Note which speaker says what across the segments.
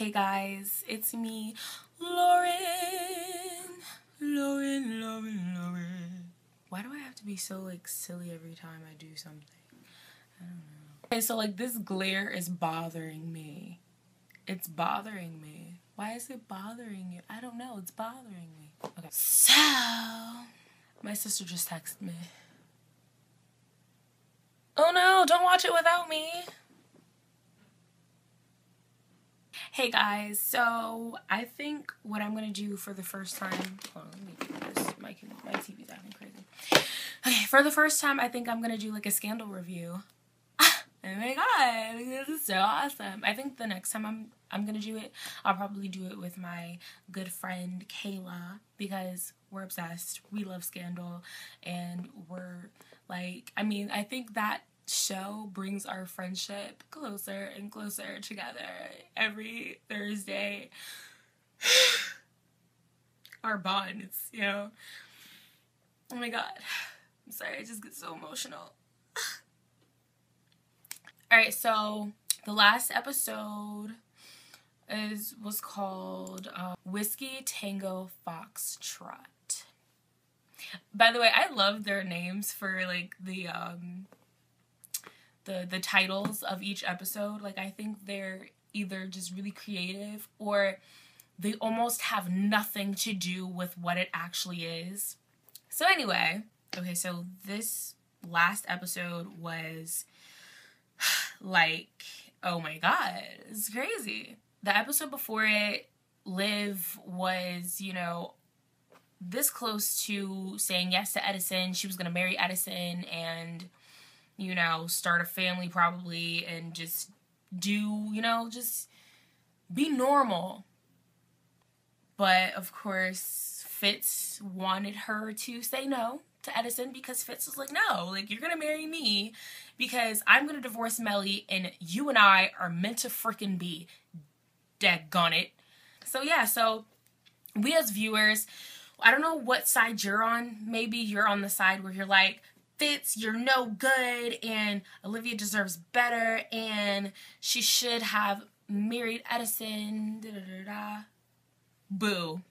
Speaker 1: Hey guys, it's me, Lauren. Why do I have to be so like silly every time I do something? I don't know. Okay, so like this glare is bothering me. It's bothering me. Why is it bothering you? I don't know. It's bothering me. Okay. So, my sister just texted me. Oh no, don't watch it without me. Hey guys, so I think what I'm gonna do for the first time, hold on, let me do this. My TV's acting crazy. Okay, for the first time, I think I'm gonna do like a scandal review. Oh my god, this is so awesome. I think the next time I'm gonna do it, I'll probably do it with my good friend Kayla, because we're obsessed. We love Scandal, and we're like, I mean, I think that show brings our friendship closer and closer together every Thursday. Our bond, it's, you know, oh my god, I'm sorry, I just get so emotional. Alright, so the last episode was called Whiskey Tango Foxtrot. By the way, I love their names for like the titles of each episode. Like, I think they're either just really creative or they almost have nothing to do with what it actually is. So anyway, okay, so this last episode was like, oh my god, it's crazy. The episode before it, Liv was, you know, this close to saying yes to Edison. She was gonna marry Edison and, you know, start a family probably and just do, you know, just be normal. But of course, Fitz wanted her to say no to Edison because Fitz was like, no, like, you're gonna marry me because I'm gonna divorce Melly and you and I are meant to frickin' be. Daggone it. So yeah, so we as viewers, I don't know what side you're on. Maybe you're on the side where you're like, Fitz, you're no good and Olivia deserves better and she should have married Edison. Da, da, da, da. Boo.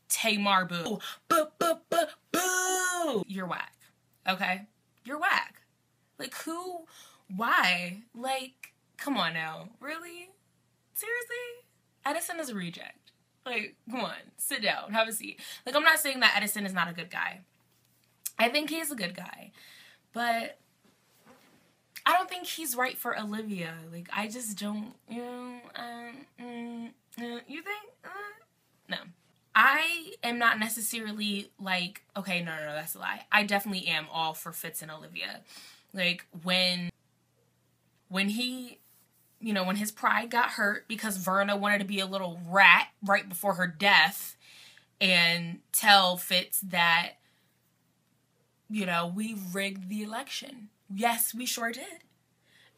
Speaker 1: Tamar boo. Boo, boo, boo, boo. You're whack. Okay? You're whack. Like, who? Why? Like, come on now. Really? Seriously? Edison is a reject. Like, come on. Sit down. Have a seat. Like, I'm not saying that Edison is not a good guy. I think he's a good guy. But I don't think he's right for Olivia. Like, I just don't, you know, you think? No. I am not necessarily like, okay, no, that's a lie. I definitely am all for Fitz and Olivia. Like, when he, you know, when his pride got hurt because Verna wanted to be a little rat right before her death and tell Fitz that, you know, we rigged the election. Yes, we sure did.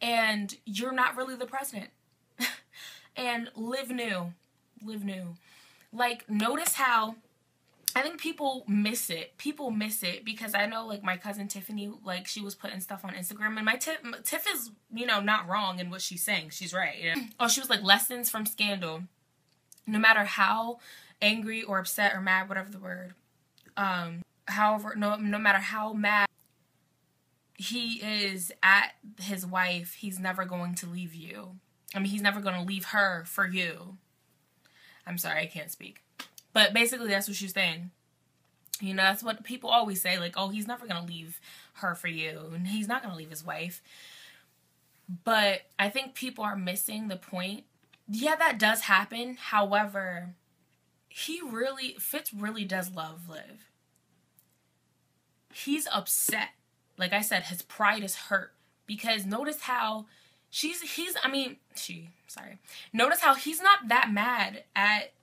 Speaker 1: And you're not really the president. And Liv knew. Like, notice how, I think people miss it. People miss it because I know, like, my cousin Tiffany, like, she was putting stuff on Instagram. And my Tiff is, you know, not wrong in what she's saying. She's right. You know? Oh, she was like, lessons from Scandal. No matter how angry or upset or mad, whatever the word, however, no matter how mad he is at his wife, he's never going to leave you. I mean, he's never going to leave her for you. I'm sorry, I can't speak. But basically, that's what she's saying. You know, that's what people always say. Like, oh, he's never going to leave her for you. And he's not going to leave his wife. But I think people are missing the point. Yeah, that does happen. However, Fitz really does love Liv. He's upset. Like I said, his pride is hurt. Because notice how notice how he's not that mad at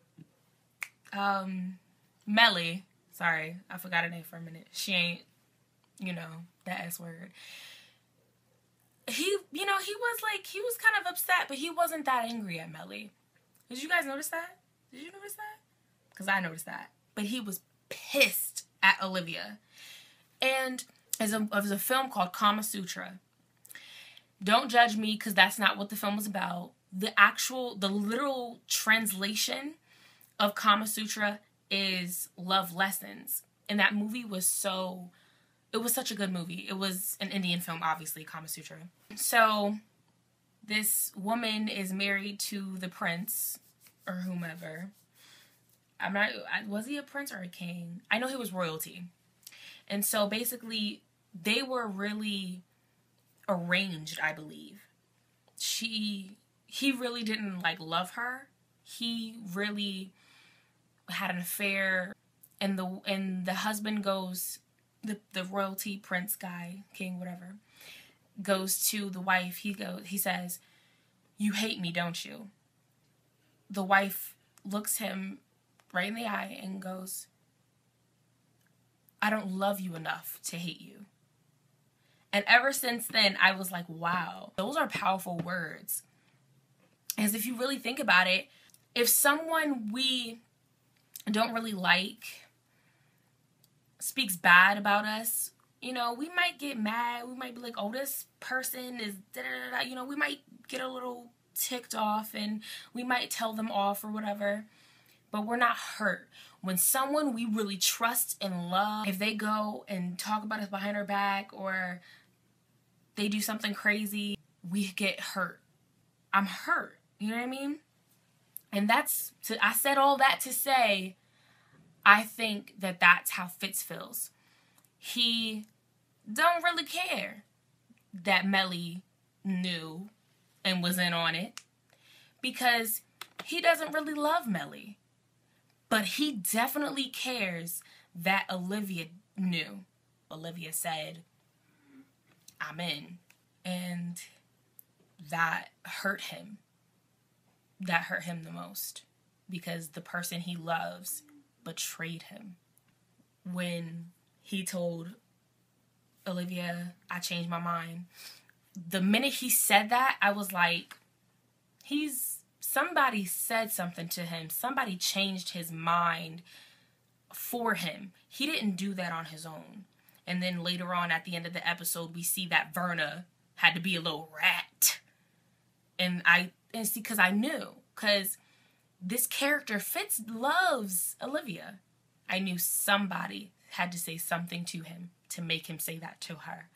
Speaker 1: Melly. Sorry, I forgot her name for a minute. She ain't, you know, that S word. He, you know, he was kind of upset, but he wasn't that angry at Melly. Did you guys notice that? Did you notice that? Because I noticed that. But he was pissed at Olivia. And there's a film called Kama Sutra. Don't judge me because that's not what the film was about. the literal translation of Kama Sutra is love lessons. And that movie was it was such a good movie. It was an Indian film, obviously, Kama Sutra. So this woman is married to the prince or whomever. Was he a prince or a king? I know he was royalty. And so basically they were really arranged, I believe. He really didn't like love her. He really had an affair, and the husband goes, the royalty prince guy, king, whatever, goes to the wife. He says, "You hate me, don't you?" The wife looks him right in the eye and goes, "I don't love you enough to hate you." And ever since then, I was like, wow, those are powerful words. As if you really think about it, if someone we don't really like speaks bad about us, you know, we might get mad. We might be like, oh, this person is da-da-da-da. You know, we might get a little ticked off and we might tell them off or whatever. But we're not hurt. When someone we really trust and love, if they go and talk about us behind our back or they do something crazy, we get hurt. I'm hurt. You know what I mean? And I said all that to say, I think that that's how Fitz feels. He don't really care that Melly knew and was in on it because he doesn't really love Melly. But he definitely cares that Olivia knew. Olivia said, "I'm in." And that hurt him. That hurt him the most. Because the person he loves betrayed him. When he told Olivia, "I changed my mind." The minute he said that, I was like, somebody said something to him. Somebody changed his mind for him. He didn't do that on his own. And then later on at the end of the episode, we see that Verna had to be a little rat. And see, because I knew. Because this character, Fitz, loves Olivia. I knew somebody had to say something to him to make him say that to her.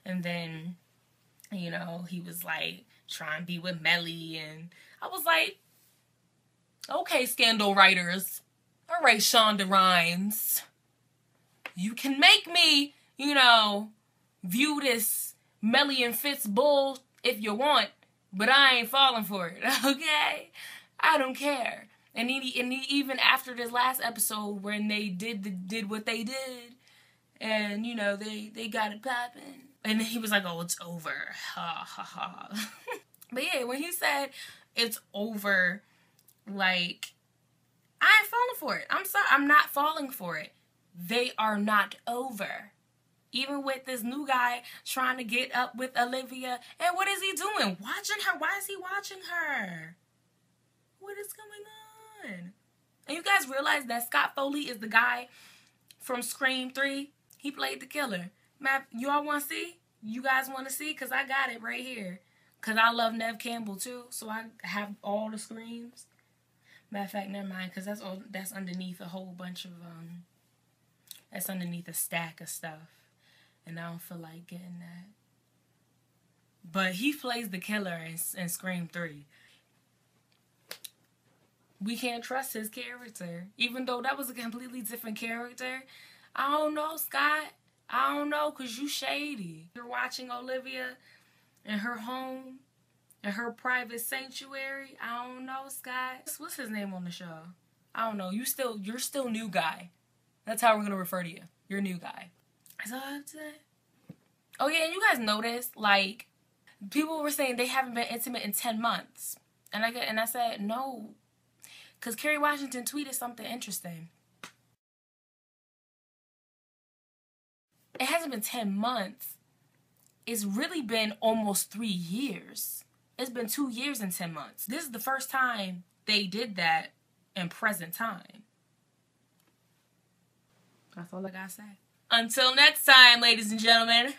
Speaker 1: And then, you know, he was like, trying to be with Melly, and I was like, okay, scandal writers. All right, Shonda Rhimes. You can make me, you know, view this Melly and Fitz bull if you want, but I ain't falling for it, okay? I don't care. And even after this last episode when they did what they did, and, you know, they got it popping. And then he was like, oh, it's over. Ha, ha, ha. But yeah, when he said it's over, like, I ain't falling for it. I'm sorry. I'm not falling for it. They are not over. Even with this new guy trying to get up with Olivia. And what is he doing? Watching her? Why is he watching her? What is going on? And you guys realize that Scott Foley is the guy from Scream 3? He played the killer. You all want to see? You guys want to see? Because I got it right here. Because I love Neve Campbell too. So I have all the Screams. Matter of fact, never mind. Because that's underneath a whole bunch of, that's underneath a stack of stuff. And I don't feel like getting that. But he plays the killer in Scream 3. We can't trust his character. Even though that was a completely different character. I don't know, Scott. I don't know, because you shady. You're watching Olivia in her home, in her private sanctuary. I don't know, Scott. What's his name on the show? I don't know. You're still new guy. That's how we're going to refer to you. You're new guy. That's all I have to say. Oh, yeah, and you guys noticed, like, people were saying they haven't been intimate in 10 months. And I said, no. Because Kerry Washington tweeted something interesting. It hasn't been 10 months. It's really been almost 3 years. It's been 2 years and 10 months. This is the first time they did that in present time. That's all I gotta say. Until next time, ladies and gentlemen.